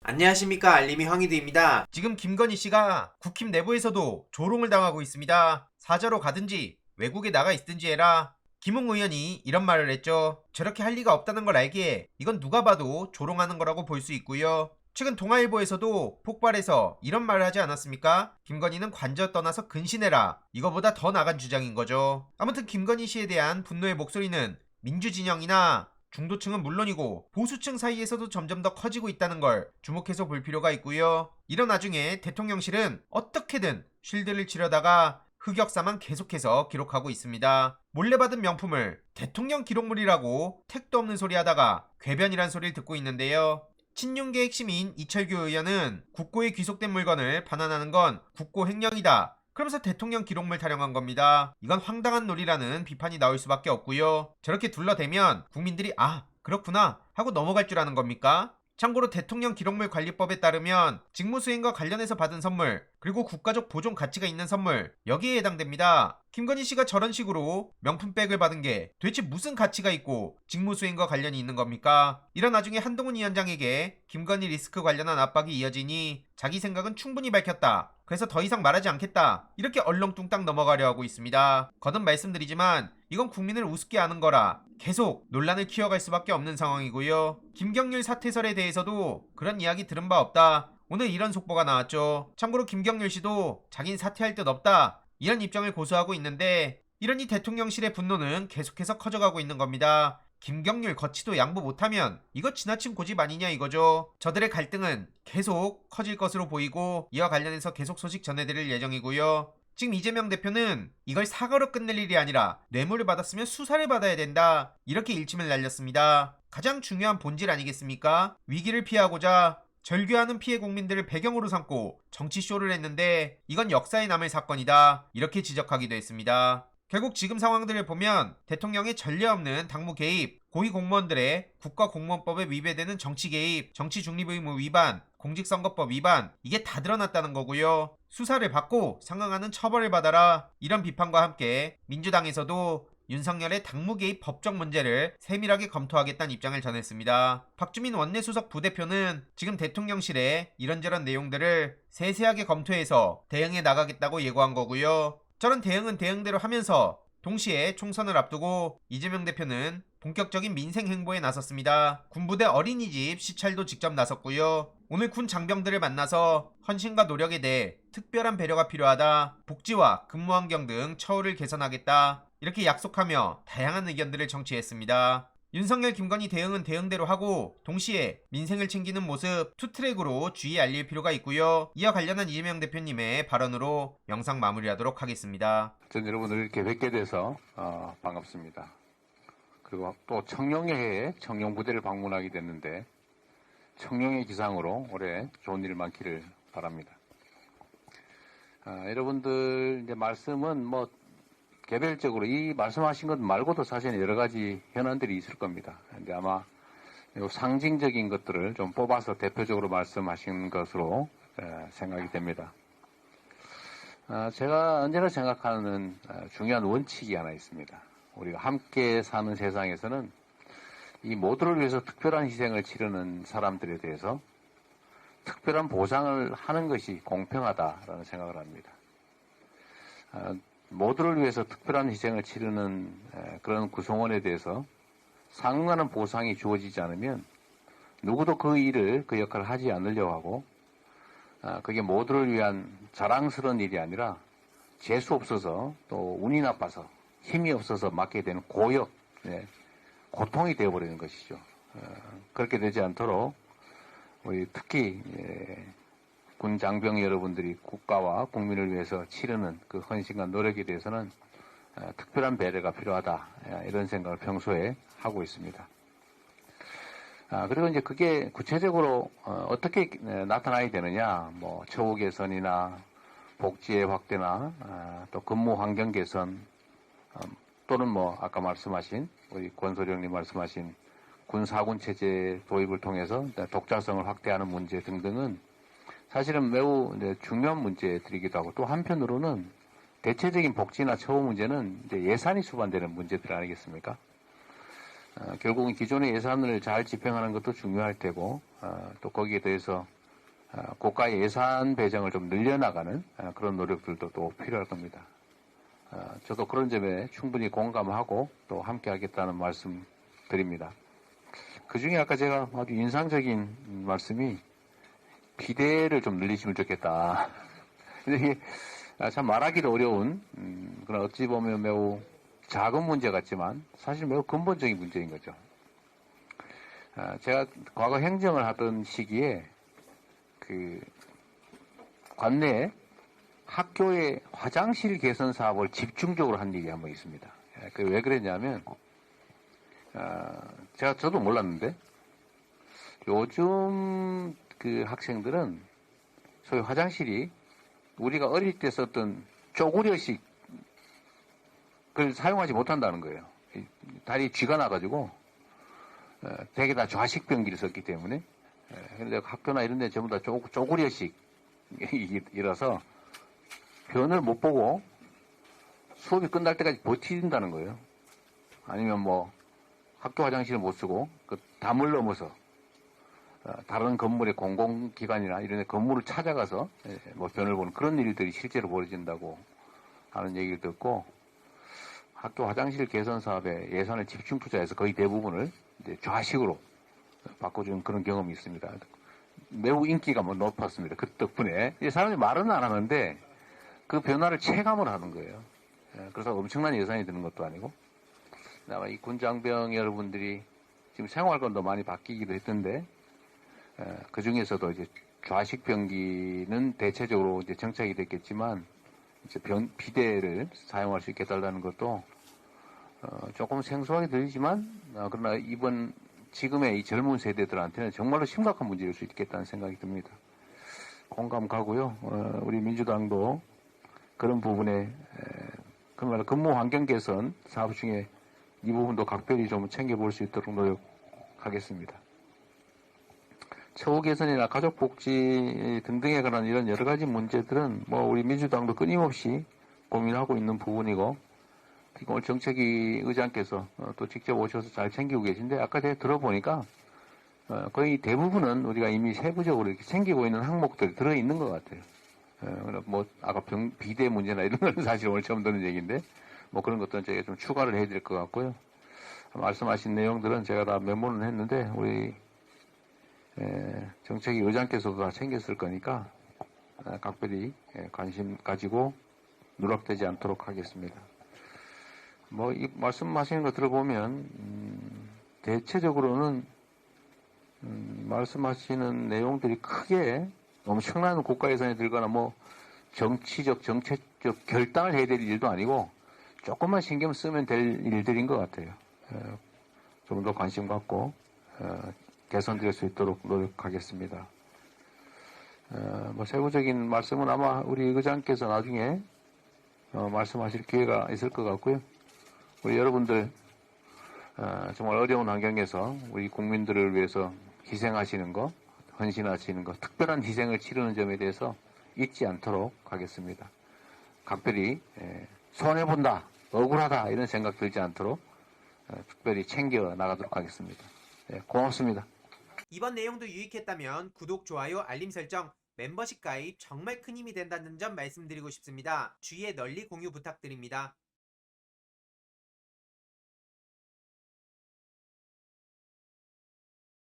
안녕하십니까, 알림이 황희두입니다. 지금 김건희 씨가 국힘 내부에서도 조롱을 당하고 있습니다. 사저로 가든지 외국에 나가 있든지 해라. 김웅 의원이 이런 말을 했죠. 저렇게 할 리가 없다는 걸 알기에 이건 누가 봐도 조롱하는 거라고 볼 수 있고요. 최근 동아일보에서도 폭발해서 이런 말을 하지 않았습니까? 김건희는 관저 떠나서 근신해라. 이거보다 더 나간 주장인 거죠. 아무튼 김건희 씨에 대한 분노의 목소리는 민주진영이나 중도층은 물론이고 보수층 사이에서도 점점 더 커지고 있다는 걸 주목해서 볼 필요가 있고요. 이런 와중에 대통령실은 어떻게든 쉴드를 치려다가 흑역사만 계속해서 기록하고 있습니다. 몰래 받은 명품을 대통령 기록물이라고 택도 없는 소리 하다가 궤변이란 소리를 듣고 있는데요. 친윤계 핵심인 이철규 의원은 국고에 귀속된 물건을 반환하는 건 국고 횡령이다. 그러면서 대통령 기록물 타령한 겁니다. 이건 황당한 놀이라는 비판이 나올 수밖에 없고요. 저렇게 둘러대면 국민들이 그렇구나 하고 넘어갈 줄 아는 겁니까? 참고로 대통령 기록물 관리법에 따르면 직무수행과 관련해서 받은 선물, 그리고 국가적 보존 가치가 있는 선물, 여기에 해당됩니다. 김건희 씨가 저런 식으로 명품백을 받은 게 도대체 무슨 가치가 있고 직무수행과 관련이 있는 겁니까? 이런 와중에 한동훈 위원장에게 김건희 리스크 관련한 압박이 이어지니 자기 생각은 충분히 밝혔다. 그래서 더 이상 말하지 않겠다. 이렇게 얼렁뚱땅 넘어가려 하고 있습니다. 거듭 말씀드리지만 이건 국민을 우습게 아는 거라 계속 논란을 키워갈 수밖에 없는 상황이고요. 김경률 사퇴설에 대해서도 그런 이야기 들은 바 없다. 오늘 이런 속보가 나왔죠. 참고로 김경률 씨도 자긴 사퇴할 듯 없다. 이런 입장을 고수하고 있는데 이러니 대통령실의 분노는 계속해서 커져가고 있는 겁니다. 김경률 거치도 양보 못하면 이거 지나친 고집 아니냐 이거죠. 저들의 갈등은 계속 커질 것으로 보이고 이와 관련해서 계속 소식 전해드릴 예정이고요. 지금 이재명 대표는 이걸 사과로 끝낼 일이 아니라 뇌물을 받았으면 수사를 받아야 된다. 이렇게 일침을 날렸습니다. 가장 중요한 본질 아니겠습니까? 위기를 피하고자 절규하는 피해 국민들을 배경으로 삼고 정치쇼를 했는데 이건 역사에 남을 사건이다. 이렇게 지적하기도 했습니다. 결국 지금 상황들을 보면 대통령의 전례 없는 당무 개입, 고위 공무원들의 국가공무원법에 위배되는 정치 개입, 정치 중립 의무 위반, 공직선거법 위반, 이게 다 드러났다는 거고요. 수사를 받고 상응하는 처벌을 받아라. 이런 비판과 함께 민주당에서도 윤석열의 당무 개입 법적 문제를 세밀하게 검토하겠다는 입장을 전했습니다. 박주민 원내수석 부대표는 지금 대통령실에 이런저런 내용들을 세세하게 검토해서 대응해 나가겠다고 예고한 거고요. 저런 대응은 대응대로 하면서 동시에 총선을 앞두고 이재명 대표는 본격적인 민생 행보에 나섰습니다. 군부대 어린이집 시찰도 직접 나섰고요. 오늘 군 장병들을 만나서 헌신과 노력에 대해 특별한 배려가 필요하다. 복지와 근무 환경 등 처우를 개선하겠다. 이렇게 약속하며 다양한 의견들을 정치했습니다. 윤석열 김건희 대응은 대응대로 하고 동시에 민생을 챙기는 모습 투트랙으로 주의 알릴 필요가 있고요. 이와 관련한 이재명 대표님의 발언으로 영상 마무리하도록 하겠습니다. 전 여러분들 이렇게 뵙게 돼서 반갑습니다. 그리고 또 청룡의 청룡부대를 방문하게 됐는데 청룡의 기상으로 올해 좋은 일 많기를 바랍니다. 여러분들 이제 말씀은 뭐 개별적으로 이 말씀하신 것 말고도 사실 여러 가지 현안들이 있을 겁니다. 근데 아마 상징적인 것들을 좀 뽑아서 대표적으로 말씀하신 것으로 생각이 됩니다. 제가 언제나 생각하는 중요한 원칙이 하나 있습니다. 우리가 함께 사는 세상에서는 이 모두를 위해서 특별한 희생을 치르는 사람들에 대해서 특별한 보상을 하는 것이 공평하다라는 생각을 합니다. 모두를 위해서 특별한 희생을 치르는 그런 구성원에 대해서 상응하는 보상이 주어지지 않으면 누구도 그 일을, 그 역할을 하지 않으려고 하고 그게 모두를 위한 자랑스러운 일이 아니라 재수 없어서 또 운이 나빠서 힘이 없어서 맡게 되는 고역, 고통이 되어버리는 것이죠. 그렇게 되지 않도록 우리 특히 군 장병 여러분들이 국가와 국민을 위해서 치르는 그 헌신과 노력에 대해서는 특별한 배려가 필요하다. 이런 생각을 평소에 하고 있습니다. 그리고 이제 그게 구체적으로 어떻게 나타나야 되느냐, 뭐 처우 개선이나 복지의 확대나 또 근무 환경 개선 또는 뭐 아까 말씀하신 우리 권소령님 말씀하신 군사군 체제 도입을 통해서 독자성을 확대하는 문제 등등은 사실은 매우 중요한 문제들이기도 하고 또 한편으로는 대체적인 복지나 처우 문제는 이제 예산이 수반되는 문제들 아니겠습니까? 결국은 기존의 예산을 잘 집행하는 것도 중요할 테고 또 거기에 대해서 국가 예산 배정을 좀 늘려나가는 그런 노력들도 또 필요할 겁니다. 저도 그런 점에 충분히 공감하고 또 함께 하겠다는 말씀 드립니다. 그 중에 아까 제가 아주 인상적인 말씀이 비대를 좀 늘리시면 좋겠다. 근데 이게 참 말하기도 어려운 그런 어찌 보면 매우 작은 문제 같지만 사실 매우 근본적인 문제인 거죠. 제가 과거 행정을 하던 시기에 그 관내에 학교의 화장실 개선 사업을 집중적으로 한 일이 한 번 있습니다. 그 왜 그랬냐면 저도 몰랐는데 요즘 그 학생들은 소위 화장실이 우리가 어릴 때 썼던 쪼그려식 그걸 사용하지 못한다는 거예요. 다리 쥐가 나가지고 되게 다 좌식 변기를 썼기 때문에 그런데 학교나 이런 데 전부 다 쪼그려식이라서 변을 못 보고 수업이 끝날 때까지 버틴다는 거예요. 아니면 뭐 학교 화장실을 못 쓰고 그 담을 넘어서 다른 건물의 공공기관이나 이런 데 건물을 찾아가서 뭐 변을 보는 그런 일들이 실제로 벌어진다고 하는 얘기를 듣고 학교 화장실 개선 사업에 예산을 집중 투자해서 거의 대부분을 이제 좌식으로 바꿔주는 그런 경험이 있습니다. 매우 인기가 높았습니다. 그 덕분에 사람들이 말은 안 하는데 그 변화를 체감을 하는 거예요. 그래서 엄청난 예산이 드는 것도 아니고 아마 이 군장병 여러분들이 지금 생활권도 많이 바뀌기도 했던데 그 중에서도 이제 좌식 변기는 대체적으로 이제 정착이 됐겠지만 이제 비대를 사용할 수 있게 해달라는 것도 조금 생소하게 들리지만 그러나 지금의 이 젊은 세대들한테는 정말로 심각한 문제일 수 있겠다는 생각이 듭니다. 공감 가고요. 우리 민주당도 그런 부분에 그야말로 근무 환경 개선 사업 중에 이 부분도 각별히 좀 챙겨볼 수 있도록 노력하겠습니다. 처우 개선이나 가족 복지 등등에 관한 이런 여러 가지 문제들은 뭐 우리 민주당도 끊임없이 고민하고 있는 부분이고 오늘 정책위 의장께서 또 직접 오셔서 잘 챙기고 계신데 아까 제가 들어보니까 거의 대부분은 우리가 이미 세부적으로 이렇게 챙기고 있는 항목들이 들어있는 것 같아요. 뭐 아까 비대 문제나 이런 건 사실 오늘 처음 듣는 얘기인데 뭐 그런 것들은 저희가 좀 추가를 해야 될 것 같고요. 말씀하신 내용들은 제가 다 메모는 했는데 우리 정책위 의장께서도 다 챙겼을 거니까 각별히 관심 가지고 누락되지 않도록 하겠습니다. 뭐 이 말씀하시는 거 들어보면 대체적으로는 말씀하시는 내용들이 크게 엄청난 국가 예산이 들거나 뭐 정치적 정책적 결단을 해야 될 일도 아니고 조금만 신경 쓰면 될 일들인 것 같아요. 좀 더 관심 갖고 개선될 수 있도록 노력하겠습니다. 뭐 세부적인 말씀은 아마 우리 의장께서 나중에 말씀하실 기회가 있을 것 같고요. 우리 여러분들 정말 어려운 환경에서 우리 국민들을 위해서 희생하시는 거, 헌신하시는 거, 특별한 희생을 치르는 점에 대해서 잊지 않도록 하겠습니다. 각별히 손해본다, 억울하다 이런 생각 들지 않도록 특별히 챙겨 나가도록 하겠습니다. 고맙습니다. 이번 내용도 유익했다면 구독, 좋아요, 알림 설정, 멤버십 가입 정말 큰 힘이 된다는 점 말씀드리고 싶습니다. 주위에 널리 공유 부탁드립니다.